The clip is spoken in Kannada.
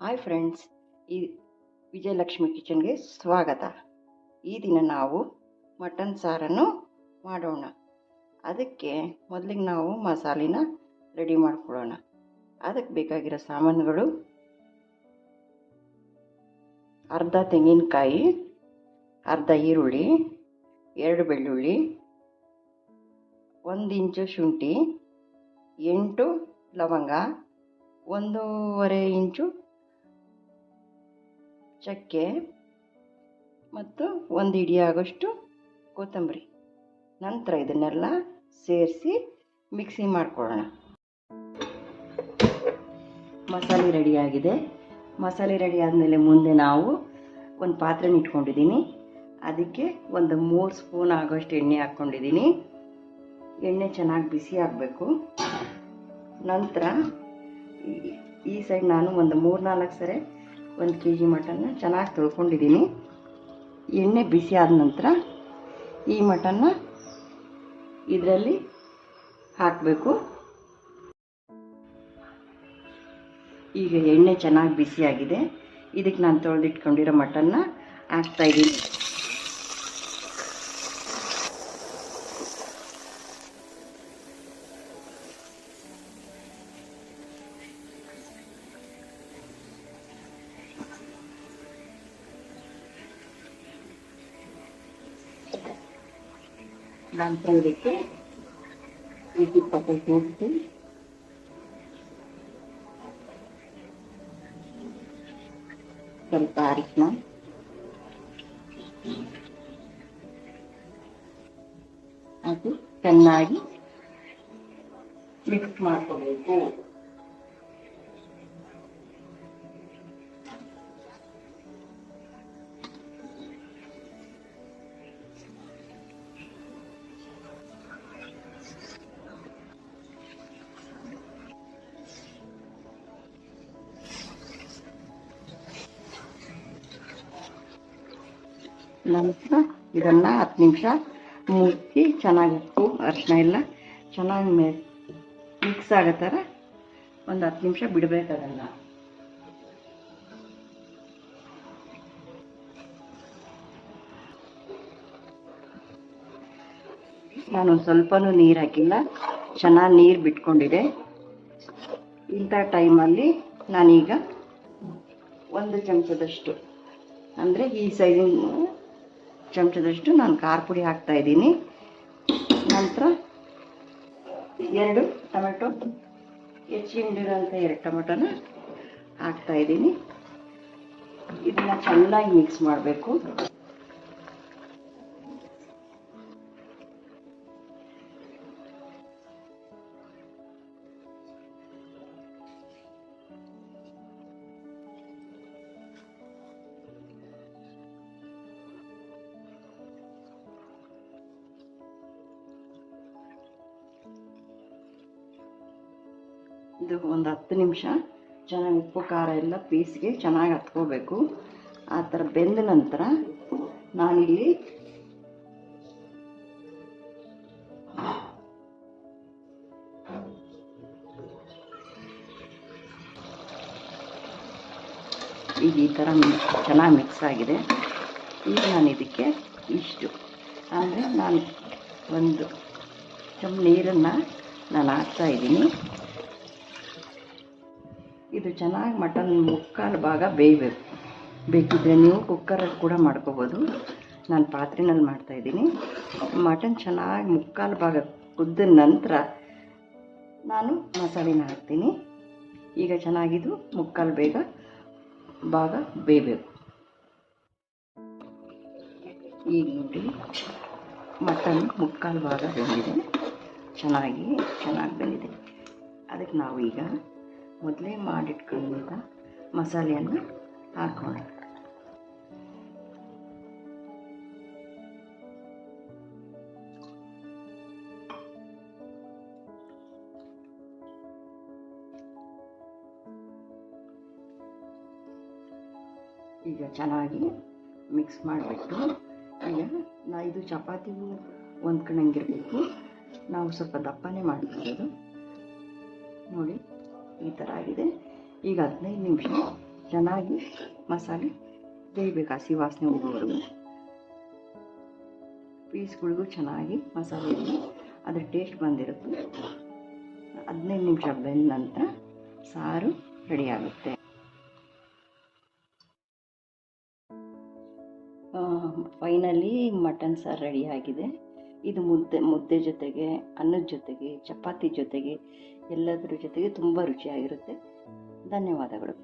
ಹಾಯ್ ಫ್ರೆಂಡ್ಸ್, ಈ ವಿಜಯಲಕ್ಷ್ಮಿ ಕಿಚನ್ಗೆ ಸ್ವಾಗತ. ಈ ದಿನ ನಾವು ಮಟನ್ ಸಾರನ್ನು ಮಾಡೋಣ. ಅದಕ್ಕೆ ಮೊದಲಿಗೆ ನಾವು ಮಸಾಲಿನ ರೆಡಿ ಮಾಡ್ಕೊಳ್ಳೋಣ. ಅದಕ್ಕೆ ಬೇಕಾಗಿರೋ ಸಾಮಾನುಗಳು: ಅರ್ಧ ತೆಂಗಿನಕಾಯಿ, ಅರ್ಧ ಈರುಳ್ಳಿ, 2 ಬೆಳ್ಳುಳ್ಳಿ, 1 ಇಂಚು ಶುಂಠಿ, 8 ಲವಂಗ, 1.5 ಇಂಚು ಚಕ್ಕೆ ಮತ್ತು 1 ಹಿಡಿ ಆಗೋಷ್ಟು ಕೊತ್ತಂಬರಿ. ನಂತರ ಇದನ್ನೆಲ್ಲ ಸೇರಿಸಿ ಮಿಕ್ಸಿ ಮಾಡ್ಕೊಳ್ಳೋಣ. ಮಸಾಲೆ ರೆಡಿಯಾಗಿದೆ. ಮಸಾಲೆ ರೆಡಿ ಆದಮೇಲೆ ಮುಂದೆ ನಾವು ಒಂದು ಪಾತ್ರೆನ ಇಟ್ಕೊಂಡಿದ್ದೀನಿ. ಅದಕ್ಕೆ ಒಂದು 3 ಸ್ಪೂನ್ ಆಗೋಷ್ಟು ಎಣ್ಣೆ ಹಾಕ್ಕೊಂಡಿದ್ದೀನಿ. ಎಣ್ಣೆ ಚೆನ್ನಾಗಿ ಬಿಸಿ ಆಗಬೇಕು. ನಂತರ ಈ ಸೈಡ್ ನಾನು ಒಂದು 3-4 ಸರಿ 1 kg ಮಟನ್ನ ಚೆನ್ನಾಗಿ ತೊಳ್ಕೊಂಡಿದ್ದೀನಿ. ಎಣ್ಣೆ ಬಿಸಿ ಆದ ನಂತರ ಈ ಮಟನ್ನ ಇದರಲ್ಲಿ ಹಾಕಬೇಕು. ಈಗ ಎಣ್ಣೆ ಚೆನ್ನಾಗಿ ಬಿಸಿಯಾಗಿದೆ. ಇದಕ್ಕೆ ನಾನು ತೊಳೆದಿಟ್ಕೊಂಡಿರೋ ಮಟನ್ನ ಹಾಕ್ತಾಯಿದ್ದೀನಿ. ನಂತರ ಇದಕ್ಕೆ 20% ಉಪ್ಪು, ಸ್ವಲ್ಪ ಅರಿಶಿನ, ಅದು ಚೆನ್ನಾಗಿ ಮಿಕ್ಸ್ ಮಾಡ್ಕೋಬೇಕು. ನಂತರ ಇದನ್ನು 10 ನಿಮಿಷ ಮುಚ್ಚಿ ಚೆನ್ನಾಗಿ ಉಪ್ಪು ಅರಿಶಿನ ಎಲ್ಲ ಚೆನ್ನಾಗಿ ಮಿಕ್ಸ್ ಆಗೋ ಥರ ಒಂದು 10 ನಿಮಿಷ ಬಿಡಬೇಕು. ಅದನ್ನು ನಾನು ಸ್ವಲ್ಪನೂ ನೀರು ಹಾಕಿಲ್ಲ, ಚೆನ್ನಾಗಿ ನೀರು ಬಿಟ್ಕೊಂಡಿದೆ. ಇಂಥ ಟೈಮಲ್ಲಿ ನಾನೀಗ 1 ಚಮಚದಷ್ಟು, ಅಂದರೆ ಈ ಸೈಜಿನ ಚಮಚದಷ್ಟು ನಾನು ಖಾರ ಪುಡಿ ಹಾಕ್ತಾಯಿದ್ದೀನಿ. ನಂತರ 2 ಟೊಮೆಟೊ, ಹೆಚ್ಚಿಕೊಂಡಿರೋಂಥ 2 ಟೊಮೆಟೊನ ಹಾಕ್ತಾಯಿದ್ದೀನಿ. ಇದನ್ನು ಚೆನ್ನಾಗಿ ಮಿಕ್ಸ್ ಮಾಡಬೇಕು. ಇದು ಒಂದು 10 ನಿಮಿಷ ಚೆನ್ನಾಗಿ ಉಪ್ಪು ಖಾರ ಎಲ್ಲ ಪೀಸ್ಗೆ ಚೆನ್ನಾಗಿ ಹತ್ಕೋಬೇಕು. ಆ ಥರ ಬೆಂದ ನಂತರ ನಾನಿಲ್ಲಿ ಈಗ ಈ ಥರ ಚೆನ್ನಾಗಿ ಮಿಕ್ಸ್ ಆಗಿದೆ. ಈಗ ನಾನು ಇದಕ್ಕೆ ಇಷ್ಟು, ಅಂದರೆ ನಾನು 1 ಚಮಚ ನೀರನ್ನು ನಾನು ಹಾಕ್ತಾಯಿದ್ದೀನಿ. ಇದು ಚೆನ್ನಾಗಿ ಮಟನ್ ಮುಕ್ಕಾಲು ಭಾಗ ಬೇಯಬೇಕು. ಬೇಕಿದ್ದರೆ ನೀವು ಕುಕ್ಕರಲ್ಲಿ ಕೂಡ ಮಾಡ್ಕೋಬೋದು. ನಾನು ಪಾತ್ರೆನಲ್ಲಿ ಮಾಡ್ತಾಯಿದ್ದೀನಿ. ಮಟನ್ ಚೆನ್ನಾಗಿ ಮುಕ್ಕಾಲು ಭಾಗ ಕುದ್ದ ನಂತರ ನಾನು ಮಸಾಲೆನ ಹಾಕ್ತೀನಿ. ಈಗ ಚೆನ್ನಾಗಿದು ಮುಕ್ಕಾಲು ಭಾಗ ಬೇಯಬೇಕು. ಈಗ ನೋಡಿ, ಮಟನ್ ಮುಕ್ಕಾಲು ಭಾಗ ಬೆಂದಿದೆ, ಚೆನ್ನಾಗಿ ಬೆಂದಿದೆ. ಅದಕ್ಕೆ ನಾವು ಈಗ ಮೊದಲೇ ಮಾಡಿಟ್ಕೊಂಡಂಥ ಮಸಾಲೆಯನ್ನು ಹಾಕೋಣ. ಈಗ ಚೆನ್ನಾಗಿ ಮಿಕ್ಸ್ ಮಾಡಿಬಿಟ್ಟು, ಈಗ ಇದು ಚಪಾತಿಗೂ ಹೊಂದ್ಕೊಂಡಂಗಿರಬೇಕು. ನಾವು ಸ್ವಲ್ಪ ದಪ್ಪನೇ ಮಾಡ್ತಿರೋದು. ನೋಡಿ, ಈ ಥರ ಆಗಿದೆ. ಈಗ 15 ನಿಮಿಷ ಚೆನ್ನಾಗಿ ಮಸಾಲೆ ಬೇಯಬೇಕು, ಹಸಿ ವಾಸನೆ ಹೋಗೋವರೆಗೂ. ಪೀಸ್ಗಳಿಗೂ ಚೆನ್ನಾಗಿ ಮಸಾಲೆ ಅದ್ರ ಟೇಸ್ಟ್ ಬಂದಿರುತ್ತೆ. 15 ನಿಮಿಷ ಬೆಂದ ನಂತರ ಸಾರು ರೆಡಿಯಾಗುತ್ತೆ. ಫೈನಲಿ ಮಟನ್ ಸಾರು ರೆಡಿಯಾಗಿದೆ. ಇದು ಮುದ್ದೆ ಜೊತೆಗೆ, ಅನ್ನದ ಜೊತೆಗೆ, ಚಪಾತಿ ಜೊತೆಗೆ, ಎಲ್ಲದರ ಜೊತೆಗೆ ತುಂಬ ರುಚಿಯಾಗಿರುತ್ತೆ. ಧನ್ಯವಾದಗಳು.